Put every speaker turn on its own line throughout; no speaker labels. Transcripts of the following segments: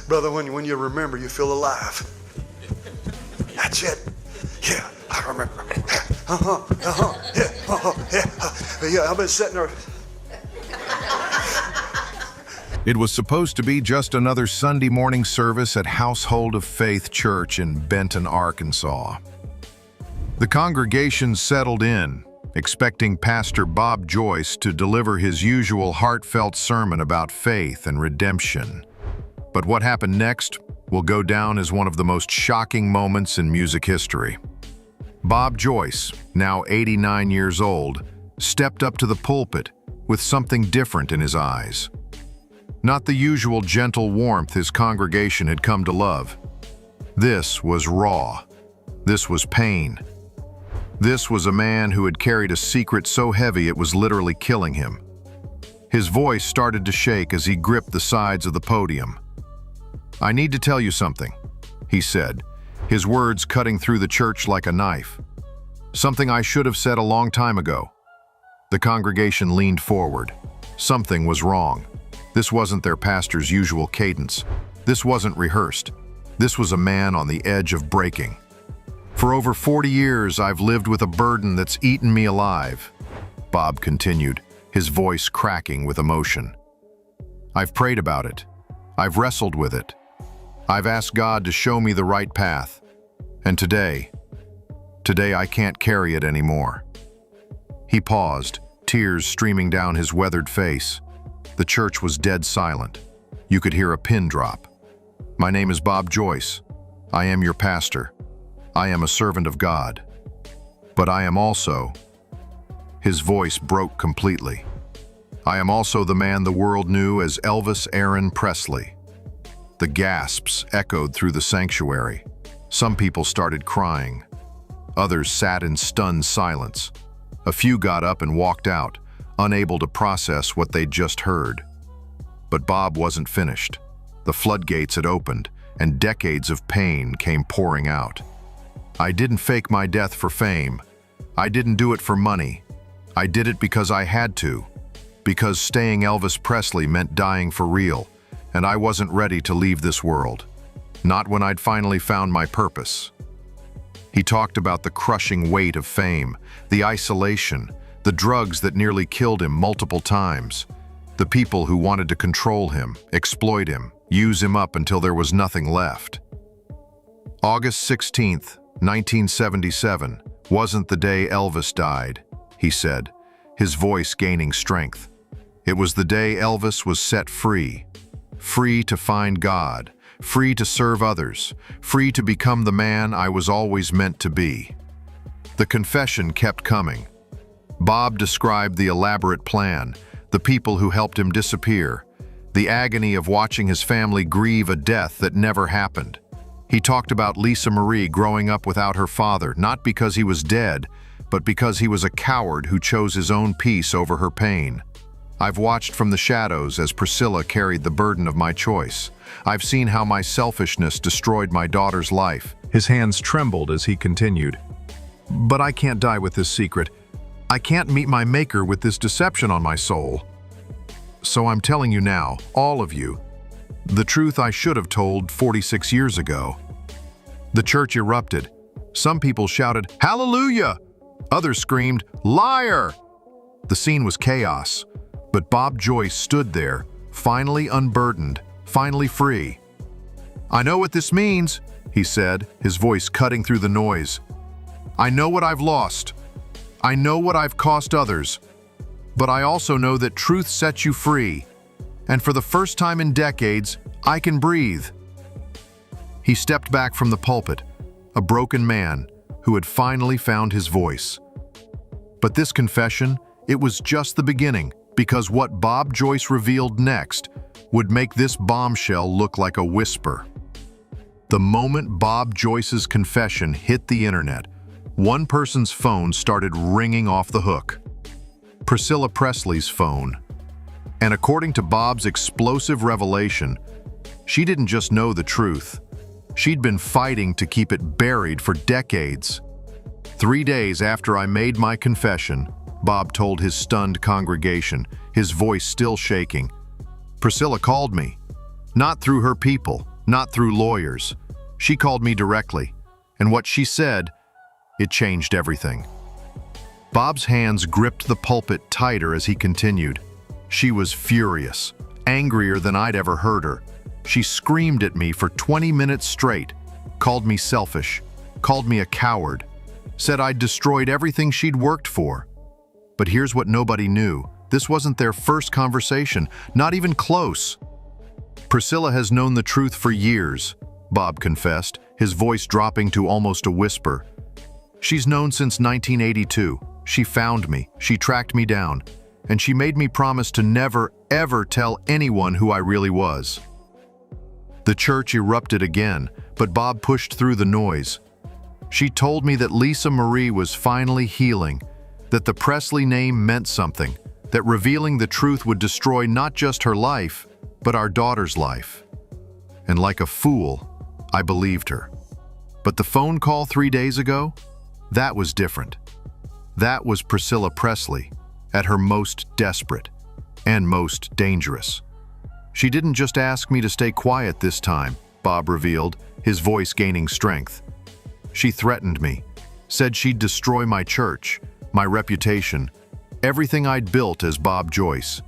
Brother, when you remember, you feel alive. That's it. Yeah, I remember. Yeah, I've been sitting there.
It was supposed to be just another Sunday morning service at Household of Faith Church in Benton, Arkansas. The congregation settled in, expecting Pastor Bob Joyce to deliver his usual heartfelt sermon about faith and redemption. But what happened next will go down as one of the most shocking moments in music history. Bob Joyce, now 89 years old, stepped up to the pulpit with something different in his eyes. Not the usual gentle warmth his congregation had come to love. This was raw. This was pain. This was a man who had carried a secret so heavy it was literally killing him. His voice started to shake as he gripped the sides of the podium. "I need to tell you something," he said, his words cutting through the church like a knife. "Something I should have said a long time ago." The congregation leaned forward. Something was wrong. This wasn't their pastor's usual cadence. This wasn't rehearsed. This was a man on the edge of breaking. "For over 40 years, I've lived with a burden that's eaten me alive," Bob continued, his voice cracking with emotion. "I've prayed about it. I've wrestled with it. I've asked God to show me the right path. And today I can't carry it anymore." He paused, tears streaming down his weathered face. The church was dead silent. You could hear a pin drop. "My name is Bob Joyce. I am your pastor. I am a servant of God. But I am also..." His voice broke completely. "I am also the man the world knew as Elvis Presley." The gasps echoed through the sanctuary. Some people started crying. Others sat in stunned silence. A few got up and walked out, unable to process what they'd just heard. But Bob wasn't finished. The floodgates had opened, and decades of pain came pouring out. "I didn't fake my death for fame. I didn't do it for money. I did it because I had to. Because staying Elvis Presley meant dying for real, and I wasn't ready to leave this world. Not when I'd finally found my purpose." He talked about the crushing weight of fame, the isolation, the drugs that nearly killed him multiple times, the people who wanted to control him, exploit him, use him up until there was nothing left. "August 16th, 1977 wasn't the day Elvis died," he said, his voice gaining strength. "It was the day Elvis was set free. Free to find God, free to serve others, free to become the man I was always meant to be." The confession kept coming. Bob described the elaborate plan, the people who helped him disappear, the agony of watching his family grieve a death that never happened. He talked about Lisa Marie growing up without her father, not because he was dead, but because he was a coward who chose his own peace over her pain. "I've watched from the shadows as Priscilla carried the burden of my choice. I've seen how my selfishness destroyed my daughter's life." His hands trembled as he continued. "But I can't die with this secret. I can't meet my maker with this deception on my soul. So I'm telling you now, all of you, the truth I should have told 46 years ago." The church erupted. Some people shouted, "Hallelujah!" Others screamed, "Liar!" The scene was chaos, but Bob Joyce stood there, finally unburdened, finally free. "I know what this means," he said, his voice cutting through the noise. "I know what I've lost. I know what I've cost others. But I also know that truth sets you free. And for the first time in decades, I can breathe." He stepped back from the pulpit, a broken man who had finally found his voice. But this confession, it was just the beginning, because what Bob Joyce revealed next would make this bombshell look like a whisper. The moment Bob Joyce's confession hit the internet, one person's phone started ringing off the hook. Priscilla Presley's phone. And according to Bob's explosive revelation, she didn't just know the truth. She'd been fighting to keep it buried for decades. 3 days after I made my confession, Bob told his stunned congregation, his voice still shaking, Priscilla called me. Not through her people, not through lawyers. She called me directly, and what she said, it changed everything. Bob's hands gripped the pulpit tighter as he continued. She was furious, angrier than I'd ever heard her. She screamed at me for 20 minutes straight, called me selfish, called me a coward, said I'd destroyed everything she'd worked for. But here's what nobody knew. This wasn't their first conversation, not even close. Priscilla has known the truth for years, Bob confessed, his voice dropping to almost a whisper. She's known since 1982. She found me, she tracked me down, and she made me promise to never, ever tell anyone who I really was. The church erupted again, but Bob pushed through the noise. She told me that Lisa Marie was finally healing, that the Presley name meant something, that revealing the truth would destroy not just her life, but our daughter's life. And like a fool, I believed her. But the phone call 3 days ago? That was different. That was Priscilla Presley, at her most desperate and most dangerous. She didn't just ask me to stay quiet this time, Bob revealed, his voice gaining strength. She threatened me, said she'd destroy my church, my reputation, everything I'd built as Bob Joyce.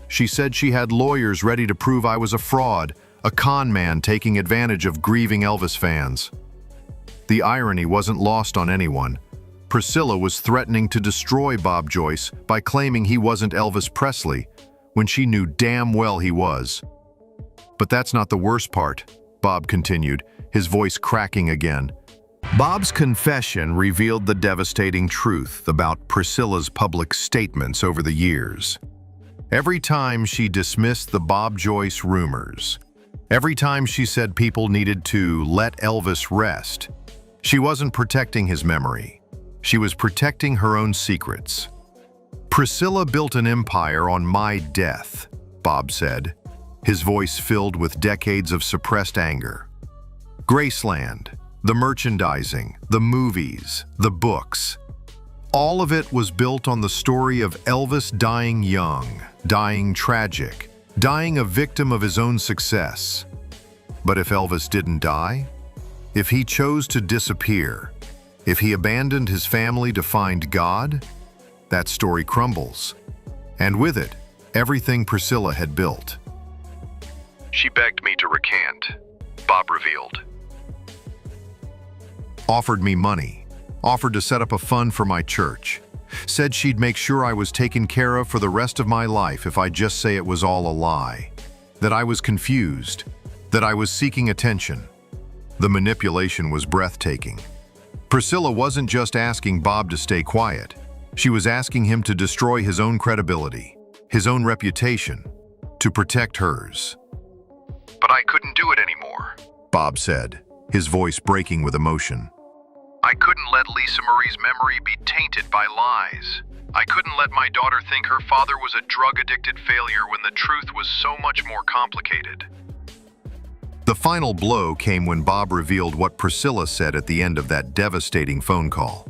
She said she had lawyers ready to prove I was a fraud, a con man taking advantage of grieving Elvis fans. The irony wasn't lost on anyone. Priscilla was threatening to destroy Bob Joyce by claiming he wasn't Elvis Presley, when she knew damn well he was. But that's not the worst part, Bob continued, his voice cracking again. Bob's confession revealed the devastating truth about Priscilla's public statements over the years. Every time she dismissed the Bob Joyce rumors, every time she said people needed to let Elvis rest, she wasn't protecting his memory. She was protecting her own secrets. Priscilla built an empire on my death, Bob said, his voice filled with decades of suppressed anger. Graceland, the merchandising, the movies, the books, all of it was built on the story of Elvis dying young, dying tragic, dying a victim of his own success. But if Elvis didn't die, if he chose to disappear, if he abandoned his family to find God, that story crumbles. And with it, everything Priscilla had built. She begged me to recant, Bob revealed. Offered me money, offered to set up a fund for my church, said she'd make sure I was taken care of for the rest of my life if I just say it was all a lie, that I was confused, that I was seeking attention. The manipulation was breathtaking. Priscilla wasn't just asking Bob to stay quiet. She was asking him to destroy his own credibility, his own reputation, to protect hers. But I couldn't do it anymore, Bob said, his voice breaking with emotion. I couldn't let Lisa Marie's memory be tainted by lies. I couldn't let my daughter think her father was a drug-addicted failure when the truth was so much more complicated. The final blow came when Bob revealed what Priscilla said at the end of that devastating phone call.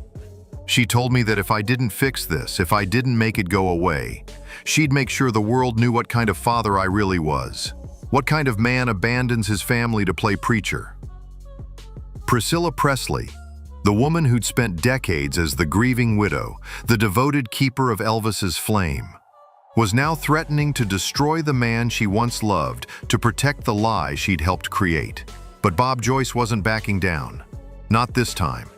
She told me that if I didn't fix this, if I didn't make it go away, she'd make sure the world knew what kind of father I really was, what kind of man abandons his family to play preacher. Priscilla Presley, the woman who'd spent decades as the grieving widow, the devoted keeper of Elvis's flame, was now threatening to destroy the man she once loved to protect the lie she'd helped create. But Bob Joyce wasn't backing down. Not this time.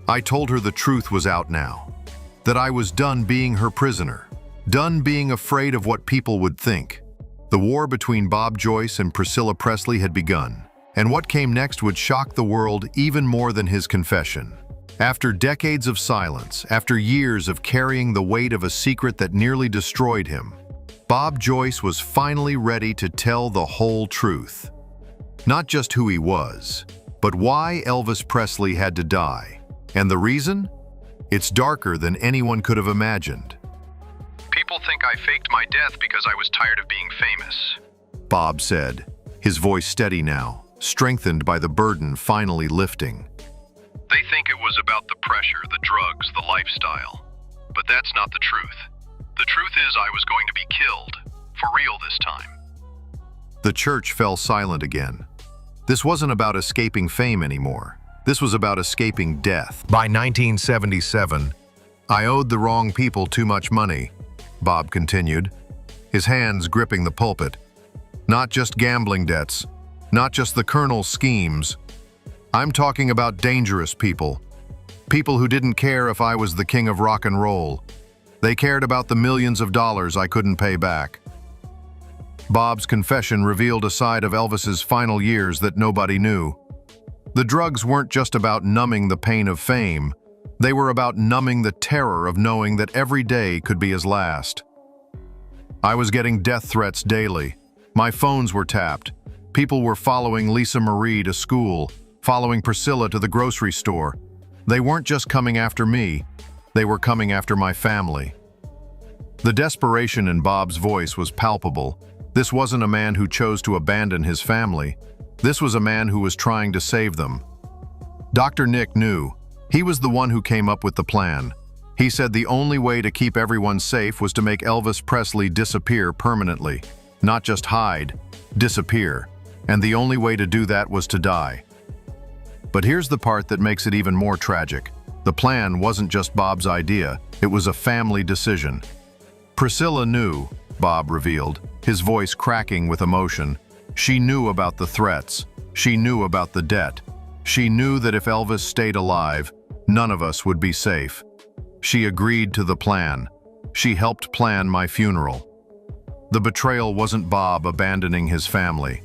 I told her the truth was out now, that I was done being her prisoner, done being afraid of what people would think. The war between Bob Joyce and Priscilla Presley had begun, and what came next would shock the world even more than his confession. After decades of silence, after years of carrying the weight of a secret that nearly destroyed him, Bob Joyce was finally ready to tell the whole truth. Not just who he was, but why Elvis Presley had to die. And the reason? It's darker than anyone could have imagined. People think I faked my death because I was tired of being famous, Bob said, his voice steady now, strengthened by the burden finally lifting. They think it was about the pressure, the drugs, the lifestyle. But that's not the truth. The truth is I was going to be killed, for real this time. The church fell silent again. This wasn't about escaping fame anymore. This was about escaping death. By 1977, I owed the wrong people too much money, Bob continued, his hands gripping the pulpit. Not just gambling debts, not just the colonel's schemes. I'm talking about dangerous people. People who didn't care if I was the king of rock and roll. They cared about the millions of dollars I couldn't pay back. Bob's confession revealed a side of Elvis's final years that nobody knew. The drugs weren't just about numbing the pain of fame. They were about numbing the terror of knowing that every day could be his last. I was getting death threats daily. My phones were tapped. People were following Lisa Marie to school, following Priscilla to the grocery store. They weren't just coming after me. They were coming after my family. The desperation in Bob's voice was palpable. This wasn't a man who chose to abandon his family. This was a man who was trying to save them. Dr. Nick knew. He was the one who came up with the plan. He said the only way to keep everyone safe was to make Elvis Presley disappear permanently. Not just hide, disappear. And the only way to do that was to die. But here's the part that makes it even more tragic. The plan wasn't just Bob's idea, it was a family decision. Priscilla knew, Bob revealed, his voice cracking with emotion. She knew about the threats. She knew about the debt. She knew that if Elvis stayed alive, none of us would be safe. She agreed to the plan. She helped plan my funeral. The betrayal wasn't Bob abandoning his family.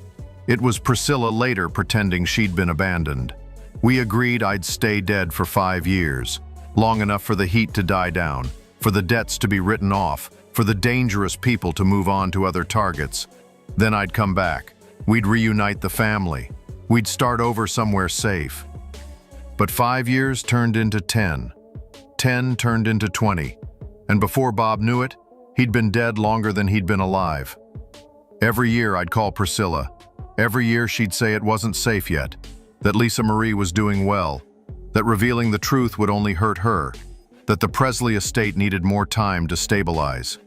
It was Priscilla later pretending she'd been abandoned. We agreed I'd stay dead for 5 years, long enough for the heat to die down, for the debts to be written off, for the dangerous people to move on to other targets. Then I'd come back. We'd reunite the family. We'd start over somewhere safe. But 5 years turned into 10. 10 turned into 20. And before Bob knew it, he'd been dead longer than he'd been alive. Every year I'd call Priscilla. Every year she'd say it wasn't safe yet, that Lisa Marie was doing well, that revealing the truth would only hurt her, that the Presley estate needed more time to stabilize.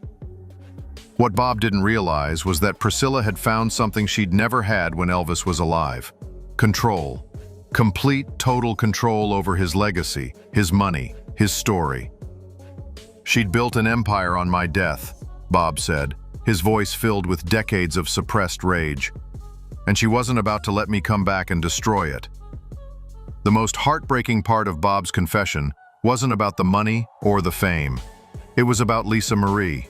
What Bob didn't realize was that Priscilla had found something she'd never had when Elvis was alive. Control. Complete, total control over his legacy, his money, his story. She'd built an empire on my death, Bob said, his voice filled with decades of suppressed rage. And she wasn't about to let me come back and destroy it. The most heartbreaking part of Bob's confession wasn't about the money or the fame. It was about Lisa Marie.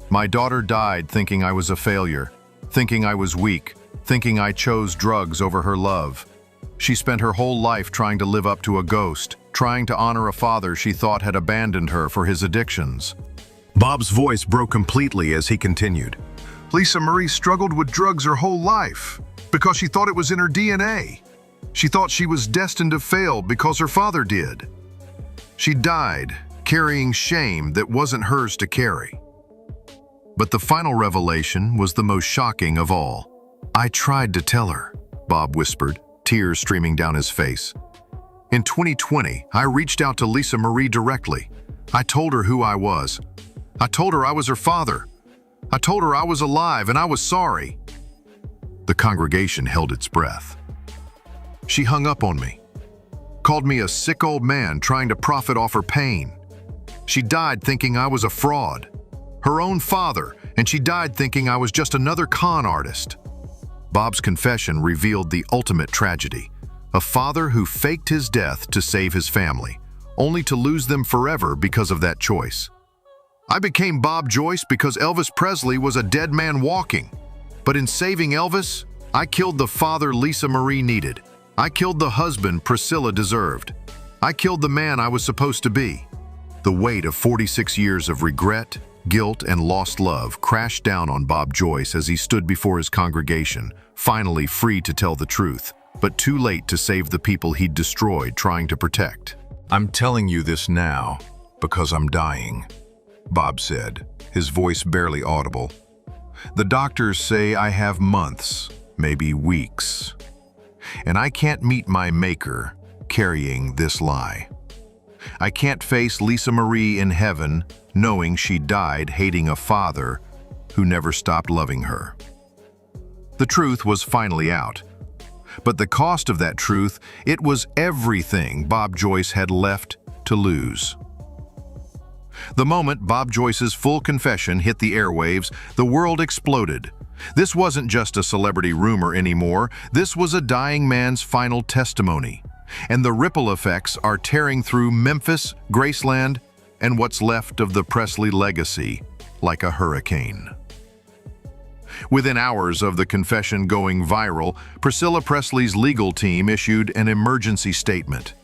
My daughter died thinking I was a failure, thinking I was weak, thinking I chose drugs over her love. She spent her whole life trying to live up to a ghost, trying to honor a father she thought had abandoned her for his addictions. Bob's voice broke completely as he continued. Lisa Marie struggled with drugs her whole life because she thought it was in her DNA. She thought she was destined to fail because her father did. She died carrying shame that wasn't hers to carry. But the final revelation was the most shocking of all. I tried to tell her, Bob whispered, tears streaming down his face. In 2020, I reached out to Lisa Marie directly. I told her who I was. I told her I was her father. I told her I was alive and I was sorry. The congregation held its breath. She hung up on me, called me a sick old man trying to profit off her pain. She died thinking I was a fraud, her own father, and she died thinking I was just another con artist. Bob's confession revealed the ultimate tragedy, a father who faked his death to save his family, only to lose them forever because of that choice. I became Bob Joyce because Elvis Presley was a dead man walking. But in saving Elvis, I killed the father Lisa Marie needed. I killed the husband Priscilla deserved. I killed the man I was supposed to be. The weight of 46 years of regret, guilt, and lost love crashed down on Bob Joyce as he stood before his congregation, finally free to tell the truth, but too late to save the people he'd destroyed trying to protect. I'm telling you this now because I'm dying, Bob said, his voice barely audible. The doctors say I have months, maybe weeks, and I can't meet my maker carrying this lie. I can't face Lisa Marie in heaven knowing she died hating a father who never stopped loving her. The truth was finally out. But the cost of that truth, it was everything Bob Joyce had left to lose. The moment Bob Joyce's full confession hit the airwaves, the world exploded. This wasn't just a celebrity rumor anymore, this was a dying man's final testimony. And the ripple effects are tearing through Memphis, Graceland, and what's left of the Presley legacy like a hurricane. Within hours of the confession going viral, Priscilla Presley's legal team issued an emergency statement.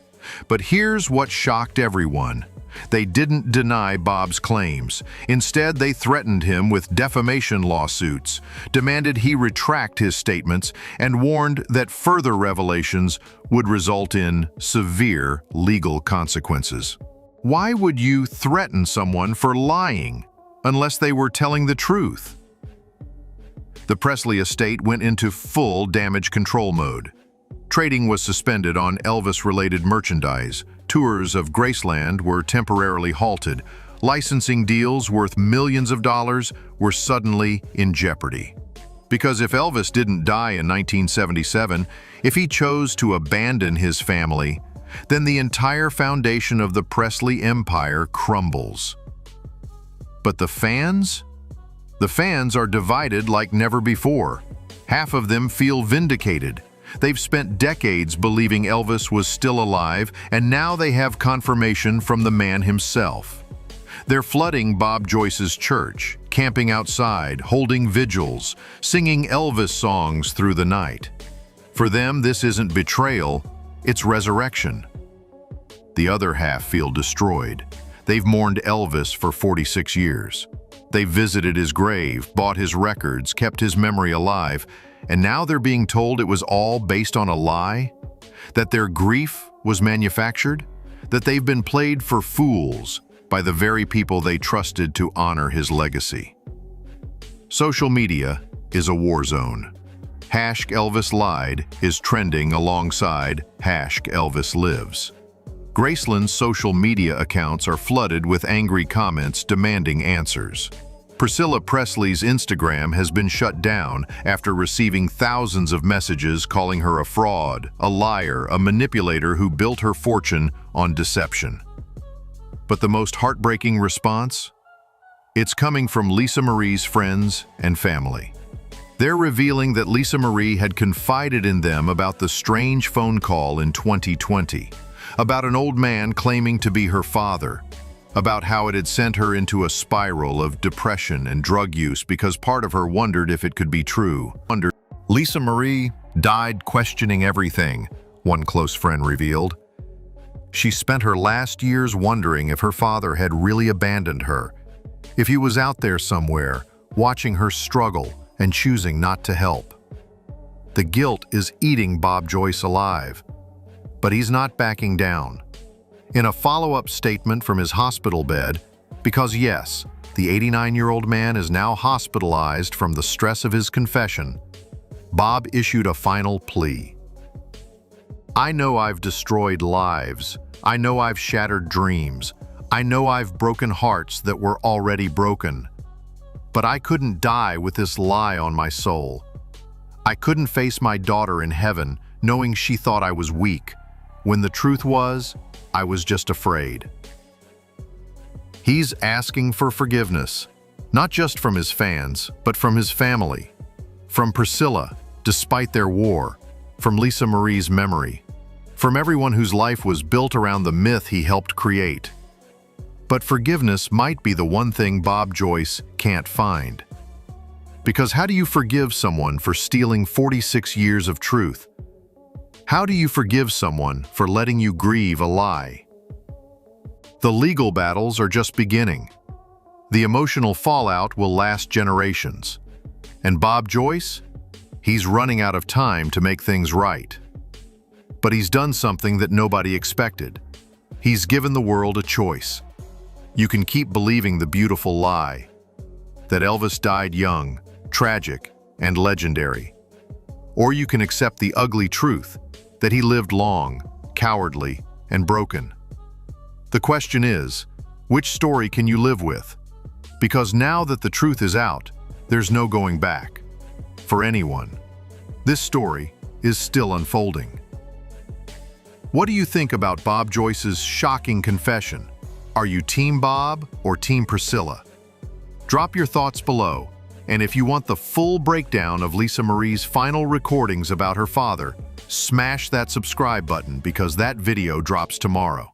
But here's what shocked everyone. They didn't deny Bob's claims. Instead, they threatened him with defamation lawsuits, demanded he retract his statements, and warned that further revelations would result in severe legal consequences. Why would you threaten someone for lying unless they were telling the truth? The Presley estate went into full damage control mode. Trading was suspended on Elvis-related merchandise. Tours of Graceland were temporarily halted. Licensing deals worth millions of dollars were suddenly in jeopardy. Because if Elvis didn't die in 1977, if he chose to abandon his family, then the entire foundation of the Presley empire crumbles. But the fans? The fans are divided like never before. Half of them feel vindicated. They've spent decades believing Elvis was still alive, and now they have confirmation from the man himself. They're flooding Bob Joyce's church, camping outside, holding vigils, singing Elvis songs through the night. For them, this isn't betrayal, it's resurrection. The other half feel destroyed. They've mourned Elvis for 46 years. They visited his grave, bought his records, kept his memory alive, and now they're being told it was all based on a lie? That their grief was manufactured? That they've been played for fools by the very people they trusted to honor his legacy? Social media is a war zone. #Elvis lied is trending alongside #Elvis lives. Graceland's social media accounts are flooded with angry comments demanding answers. Priscilla Presley's Instagram has been shut down after receiving thousands of messages calling her a fraud, a liar, a manipulator who built her fortune on deception. But the most heartbreaking response? It's coming from Lisa Marie's friends and family. They're revealing that Lisa Marie had confided in them about the strange phone call in 2020, about an old man claiming to be her father, about how it had sent her into a spiral of depression and drug use because part of her wondered if it could be true. Lisa Marie died questioning everything, one close friend revealed. She spent her last years wondering if her father had really abandoned her, if he was out there somewhere, watching her struggle and choosing not to help. The guilt is eating Bob Joyce alive, but he's not backing down. In a follow-up statement from his hospital bed, because yes, the 89-year-old man is now hospitalized from the stress of his confession, Bob issued a final plea. I know I've destroyed lives. I know I've shattered dreams. I know I've broken hearts that were already broken. But I couldn't die with this lie on my soul. I couldn't face my daughter in heaven knowing she thought I was weak, when the truth was, I was just afraid. He's asking for forgiveness, not just from his fans, but from his family, from Priscilla, despite their war, from Lisa Marie's memory, from everyone whose life was built around the myth he helped create. But forgiveness might be the one thing Bob Joyce can't find. Because how do you forgive someone for stealing 46 years of truth? How do you forgive someone for letting you grieve a lie? The legal battles are just beginning. The emotional fallout will last generations. And Bob Joyce? He's running out of time to make things right. But he's done something that nobody expected. He's given the world a choice. You can keep believing the beautiful lie, that Elvis died young, tragic, and legendary. Or you can accept the ugly truth, that he lived long, cowardly, and broken. The question is, which story can you live with? Because now that the truth is out, there's no going back. For anyone. This story is still unfolding. What do you think about Bob Joyce's shocking confession? Are you Team Bob or Team Priscilla? Drop your thoughts below, and if you want the full breakdown of Lisa Marie's final recordings about her father, smash that subscribe button because that video drops tomorrow.